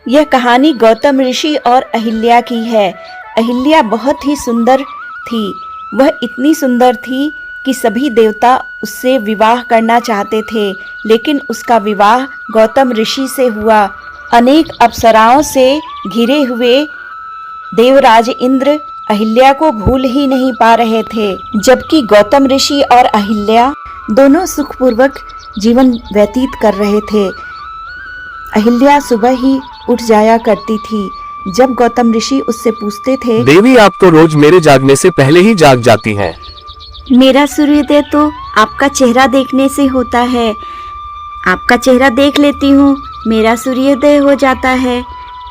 यह कहानी गौतम ऋषि और अहिल्या की है। अहिल्या बहुत ही सुंदर थी। वह इतनी सुंदर थी कि सभी देवता उससे विवाह करना चाहते थे, लेकिन उसका विवाह गौतम ऋषि से हुआ। अनेक अप्सराओं से घिरे हुए देवराज इंद्र अहिल्या को भूल ही नहीं पा रहे थे, जबकि गौतम ऋषि और अहिल्या दोनों सुखपूर्वक जीवन व्यतीत कर रहे थे। अहिल्या सुबह ही उठ जाया करती थी। जब गौतम ऋषि उससे पूछते थे, देवी आप तो रोज मेरे जागने से पहले ही जाग जाती हैं। मेरा सूर्योदय तो आपका चेहरा देखने से होता है। आपका चेहरा देख लेती हूँ, मेरा सूर्योदय हो जाता है,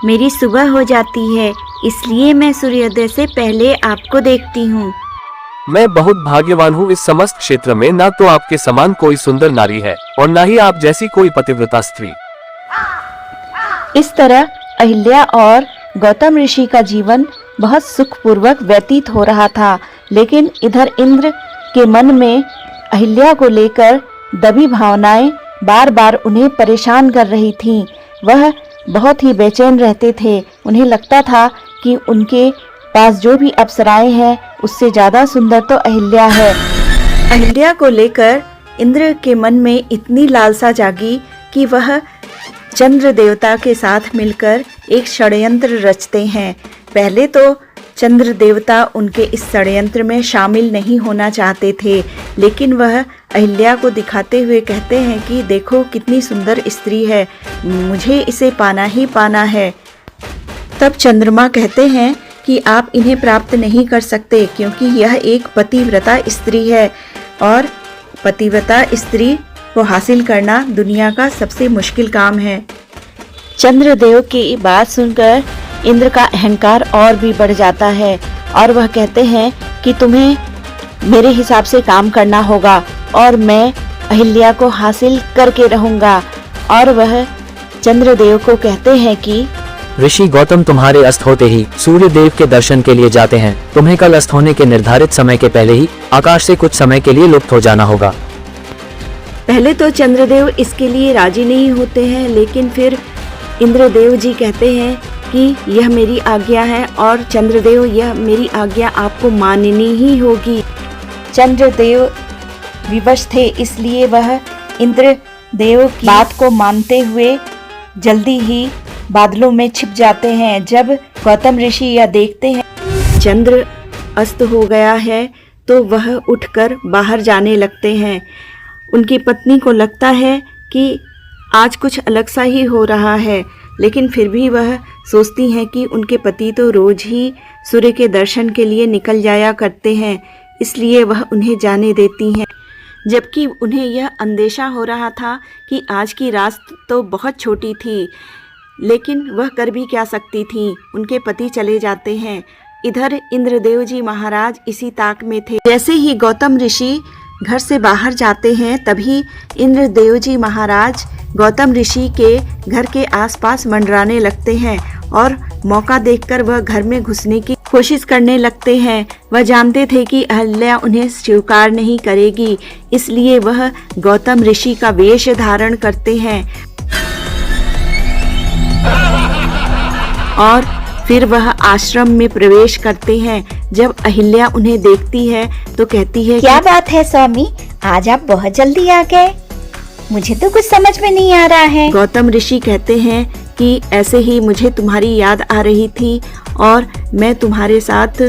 मेरी सुबह हो जाती है, इसलिए मैं सूर्योदय से पहले आपको देखती हूँ। मैं बहुत भाग्यवान हूँ। इस समस्त क्षेत्र में ना तो आपके समान कोई सुंदर नारी है और ना ही आप जैसी कोई पतिव्रता स्त्री। इस तरह अहिल्या और गौतम ऋषि का जीवन बहुत सुखपूर्वक व्यतीत हो रहा था, लेकिन इधर इंद्र के मन में अहिल्या को लेकर दबी भावनाएं बार बार उन्हें परेशान कर रही थीं। वह बहुत ही बेचैन रहते थे। उन्हें लगता था कि उनके पास जो भी अप्सराएं हैं उससे ज्यादा सुंदर तो अहिल्या है। अहिल्या को लेकर इंद्र के मन में इतनी लालसा जागी कि वह चंद्र देवता के साथ मिलकर एक षड्यंत्र रचते हैं। पहले तो चंद्र देवता उनके इस षड्यंत्र में शामिल नहीं होना चाहते थे, लेकिन वह अहिल्या को दिखाते हुए कहते हैं कि देखो कितनी सुंदर स्त्री है, मुझे इसे पाना ही पाना है। तब चंद्रमा कहते हैं कि आप इन्हें प्राप्त नहीं कर सकते, क्योंकि यह एक पतिव्रता स्त्री है और पतिव्रता स्त्री को हासिल करना दुनिया का सबसे मुश्किल काम है। चंद्रदेव की बात सुनकर इंद्र का अहंकार और भी बढ़ जाता है और वह कहते हैं कि तुम्हें मेरे हिसाब से काम करना होगा और मैं अहिल्या को हासिल करके रहूंगा। और वह चंद्रदेव को कहते हैं कि ऋषि गौतम तुम्हारे अस्त होते ही सूर्य देव के दर्शन के लिए जाते हैं। तुम्हें कल अस्त होने के निर्धारित समय के पहले ही आकाश से कुछ समय के लिए लुप्त हो जाना होगा। पहले तो चंद्रदेव इसके लिए राजी नहीं होते हैं, लेकिन फिर इंद्रदेव जी कहते हैं कि यह मेरी आज्ञा है और चंद्रदेव यह मेरी आज्ञा आपको माननी ही होगी। चंद्रदेव विवश थे, इसलिए वह इंद्रदेव की बात को मानते हुए जल्दी ही बादलों में छिप जाते हैं। जब गौतम ऋषि यह देखते हैं चंद्र अस्त हो गया है तो वह उठकर बाहर जाने लगते हैं। उनकी पत्नी को लगता है कि आज कुछ अलग सा ही हो रहा है, लेकिन फिर भी वह सोचती हैं कि उनके पति तो रोज ही सूर्य के दर्शन के लिए निकल जाया करते हैं, इसलिए वह उन्हें जाने देती हैं। जबकि उन्हें यह अंदेशा हो रहा था कि आज की रात तो बहुत छोटी थी, लेकिन वह कर भी क्या सकती थी, उनके पति चले जाते हैं। इधर इंद्रदेव जी महाराज इसी ताक में थे। जैसे ही गौतम ऋषि घर से बाहर जाते हैं, तभी इंद्रदेव जी महाराज गौतम ऋषि के घर के आसपास मंडराने लगते हैं और मौका देखकर वह घर में घुसने की कोशिश करने लगते हैं। वह जानते थे कि अहिल्या उन्हें स्वीकार नहीं करेगी, इसलिए वह गौतम ऋषि का वेश धारण करते हैं और फिर वह आश्रम में प्रवेश करते हैं। जब अहिल्या उन्हें देखती है तो कहती है, क्या बात है स्वामी, आज आप बहुत जल्दी आ गए, मुझे तो कुछ समझ में नहीं आ रहा है। गौतम ऋषि कहते हैं कि ऐसे ही मुझे तुम्हारी याद आ रही थी और मैं तुम्हारे साथ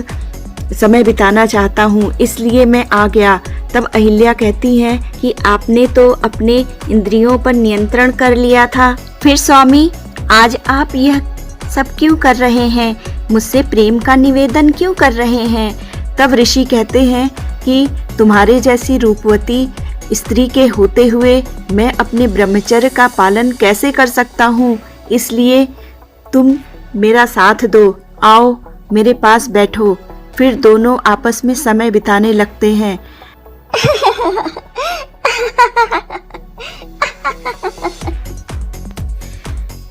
समय बिताना चाहता हूँ, इसलिए मैं आ गया। तब अहिल्या कहती है कि आपने तो अपने इंद्रियों पर नियंत्रण कर लिया था, फिर स्वामी आज आप यह सब क्यों कर रहे हैं, मुझसे प्रेम का निवेदन क्यों कर रहे हैं। तब ऋषि कहते हैं कि तुम्हारे जैसी रूपवती स्त्री के होते हुए मैं अपने ब्रह्मचर्य का पालन कैसे कर सकता हूँ, इसलिए तुम मेरा साथ दो, आओ मेरे पास बैठो। फिर दोनों आपस में समय बिताने लगते हैं।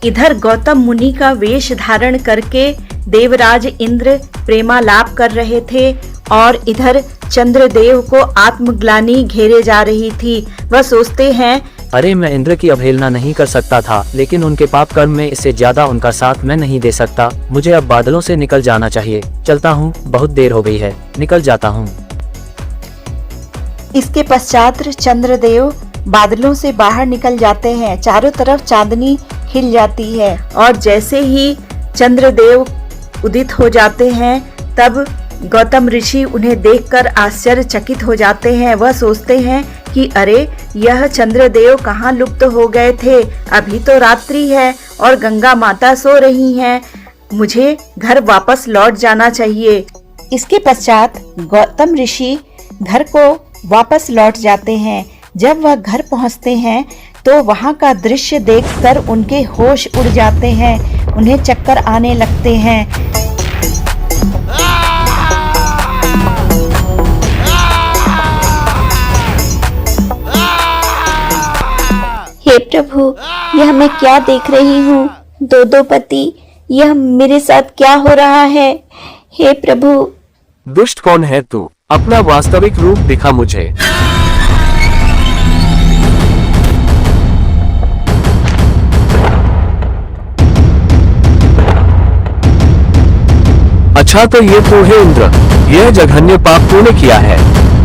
इधर गौतम मुनि का वेश धारण करके देवराज इंद्र प्रेमालाप कर रहे थे और इधर चंद्रदेव को आत्मग्लानि घेरे जा रही थी। वह सोचते हैं अरे मैं इंद्र की अवहेलना नहीं कर सकता था, लेकिन उनके पाप कर्म में इससे ज्यादा उनका साथ मैं नहीं दे सकता। मुझे अब बादलों से निकल जाना चाहिए। चलता हूँ, बहुत देर हो गई है, निकल जाता हूँ। इसके पश्चात चंद्रदेव बादलों से बाहर निकल जाते हैं। चारों तरफ चांदनी खिल जाती है। और जैसे ही चंद्रदेव उदित हो जाते हैं तब गौतम ऋषि उन्हें देखकर आश्चर्यचकित हो जाते हैं। वह सोचते हैं कि अरे यह चंद्रदेव कहाँ लुप्त हो गए थे, अभी तो रात्रि है और गंगा माता सो रही हैं, मुझे घर वापस लौट जाना चाहिए। इसके पश्चात गौतम ऋषि घर को वापस लौट जाते हैं। जब वह घर पहुंचते हैं तो वहां का दृश्य देखकर उनके होश उड़ जाते हैं, उन्हें चक्कर आने लगते हैं। हे प्रभु, यह मैं क्या देख रही हूँ? दो पति, यह मेरे साथ क्या हो रहा है? हे प्रभु। दुष्ट कौन है तू? अपना वास्तविक रूप दिखा मुझे। अच्छा तो ये तू है इंद्र, यह जघन्य पाप तूने किया है।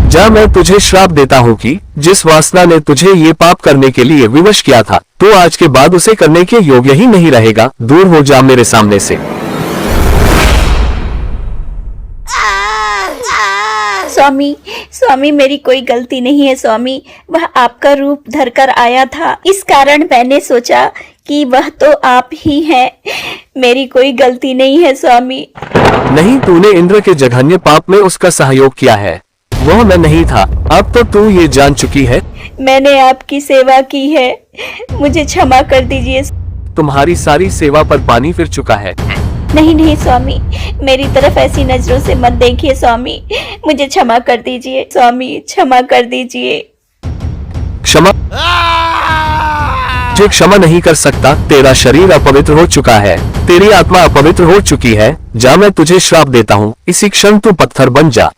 जा, मैं तुझे श्राप देता हूँ कि जिस वासना ने तुझे ये पाप करने के लिए विवश किया था, तो आज के बाद उसे करने के योग्य ही नहीं रहेगा। दूर हो जा मेरे सामने से। स्वामी, मेरी कोई गलती नहीं है स्वामी। वह आपका रूप धरकर आया था, इस कारण मैंने सोचा कि वह तो आप ही हैं। मेरी कोई गलती नहीं है स्वामी। नहीं, तूने इंद्र के जघन्य पाप में उसका सहयोग किया है, वह मैं नहीं था। अब तो तू ये जान चुकी है। मैंने आपकी सेवा की है, मुझे क्षमा कर दीजिए। तुम्हारी सारी सेवा पर पानी फिर चुका है। नहीं स्वामी, मेरी तरफ ऐसी नजरों से मत देखिए स्वामी, मुझे क्षमा कर दीजिए स्वामी, क्षमा कर दीजिए। क्षमा? जो क्षमा नहीं कर सकता, तेरा शरीर अपवित्र हो चुका है, तेरी आत्मा अपवित्र हो चुकी है। जा, मैं तुझे श्राप देता हूँ, इसी क्षण तू पत्थर बन जा।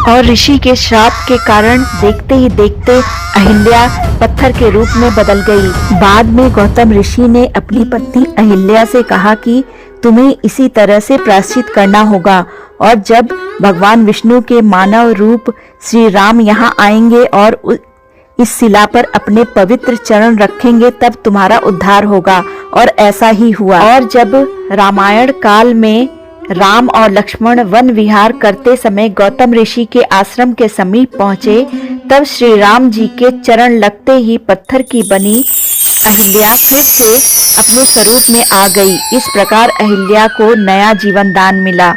और ऋषि के श्राप के कारण देखते ही देखते अहिल्या पत्थर के रूप में बदल गई। बाद में गौतम ऋषि ने अपनी पत्नी अहिल्या से कहा कि तुम्हें इसी तरह से प्रायश्चित करना होगा, और जब भगवान विष्णु के मानव रूप श्री राम यहाँ आएंगे और इस शिला पर अपने पवित्र चरण रखेंगे, तब तुम्हारा उद्धार होगा। और ऐसा ही हुआ। और जब रामायण काल में राम और लक्ष्मण वन विहार करते समय गौतम ऋषि के आश्रम के समीप पहुंचे, तब श्री राम जी के चरण लगते ही पत्थर की बनी अहिल्या फिर से अपने स्वरूप में आ गई। इस प्रकार अहिल्या को नया जीवन दान मिला।